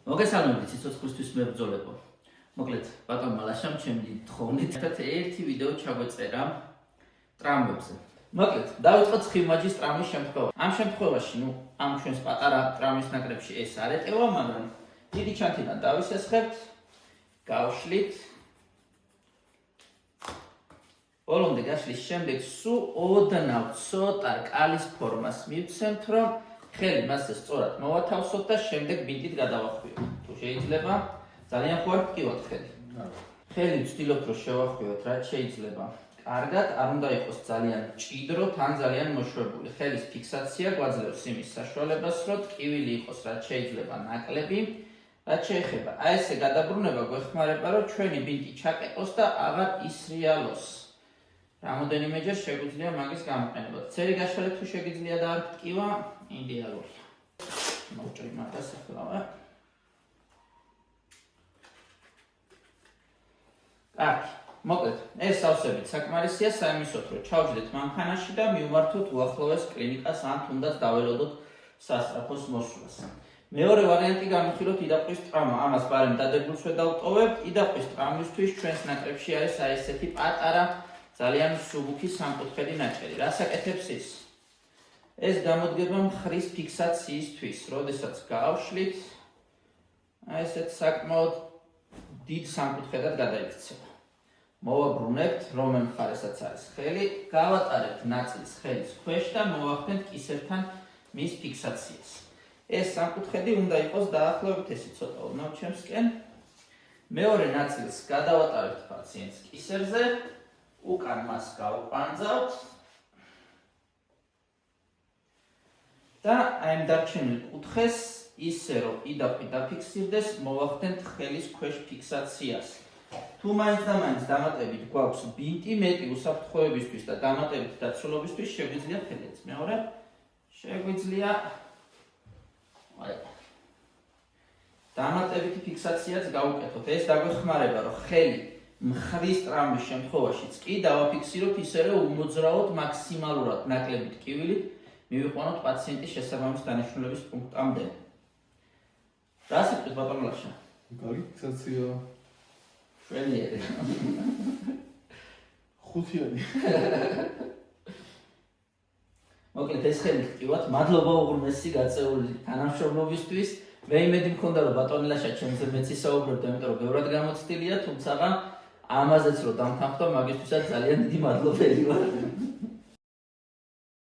მოგესალმებით სიცოცხლისთვის მებრძოლებო. მოკლედ, ბატონმა ლაშამ ჩემი თხოვნით ერთი ვიდეო ჩაგვეწერა ტრამვებზე. მოკლედ, დავიწყოთ ხიმაჯის ტრამვის შემთხვევა. ამ შემთხვევაში, ამ ჩვენს პატარა ტრამვის ნაკრებში ეს არ ეტევა, მაგრამ დიდი ჩანთიდან დავისესხებთ, გავშლით. ბოლომდე გაშლის შემდეგ სულ ოდნავ ცოტა კალის ფორმას მივცემთ, რომ ხელი მასზე სწორად მოვათავსოთ და შემდეგ ბინტით გადავახვიოთ. თუ შეიძლება, ძალიან ხო არ გყივოთ ხელი. ხელი ვცდილობთ რომ შევახვიოთ, რაც შეიძლება. კარგად, არ უნდა იყოს ძალიან მჭიდრო, თან ძალიან მოშვებული. ხელის ფიქსაცია გვაძლევს იმის საშუალებას, რომ ტკივილი იყოს რაც შეიძლება ნაკლები. რაც შეეხება აი ესე გადაბრუნება გვეხმარება, რომ ჩვენი ბინტი ჩაკეტოს და აღარ ისრიალოს. რამოდენიმეჯერ შეგვიძლია მაგის გამოყენება. წერი გაშალეთ თუ შეგიძლია და არ გტკივა, იდეალურია. მოვჭრი მაგას ახლა. კარგი. მოკლედ, ეს სავსებით საკმარისია საიმისოთ, რომ ჩავჯდეთ მანქანაში და მივმართოთ უახლოეს კლინიკას, ან თუნდაც დაველოდოთ სასწრაფოს მოსვლას. მეორე ვარიანტი გამიხილოთ იდაყვის ტრამვა. ამას ბარემ დადებულს ვედავტოვებთ. იდაყვის ტრამვისთვის ჩვენს ნაკრებში არის აი ესეთი პატარა ძალიან მსუბუქი სამკუთხედი ნაჭერი. რას აკეთებს ის? ეს გამოდგება მხრის ფიქსაციისთვის, როდესაც გავშლით, აი ესეთ საკმაოდ დიდ სამკუთხედად გადაიქცება. მოვაბრუნებთ, რომელ მხარესაც არის ხელი, გავატარებთ ნაწილს ხელის ქვეშ და მოვახდენთ კისერთან მის ფიქსაციას. ეს სამკუთხედი უნდა იყოს დაახლოებით ესე ცოტა ოდნავ ჩემსკენ. მეორე ნაწილს გადავატარებთ პაციენტს კისერზე, უკან მას გავყვანძავთ და აი ამ დარჩენილ კუთხეს ისე რომ იდაყვი დაფიქსირდეს, მოვახდენთ ხელის ქვეშ ფიქსაციას. თუ მაინც და მაინც დამატებით გვაქვს ბინტი მეტი უსაფრთხოებისთვის და დამატებით დაცულობისთვის, შეგვიძლია ხელიც. მეორე შეგვიძლია დამატებითი ფიქსაციაც გავუკეთოთ. ეს დაგვეხმარება, რომ ხელი მხრის ტრამვის შემთხვევაშიც კი დავაფიქსიროთ ისე, რომ უმოძრაოთ მაქსიმალურად ნაკლები ტკივილით, მივიყვანოთ პაციენტის შესაბამის დანიშნულების პუნქტამდე. რა სიტყვით ბატონო ლაშა? კარგი ფიქსაცია. შვენიერი. ხუთიანი. მოკლედ ეს ხელი გტივათ, მადლობა უღრმესი გაწეული თანამშრომლობისთვის. მე იმედი მქონდა რომ ბატონი ლაშა ჩემზე მეც ისაუბრებდა, იმიტომ რომ ბევრად გამოცდილია, თუმცა ამაზეც რომ დამთანხმდა, მაგისთვისაც ძალიან დიდი მადლობელი ვარ.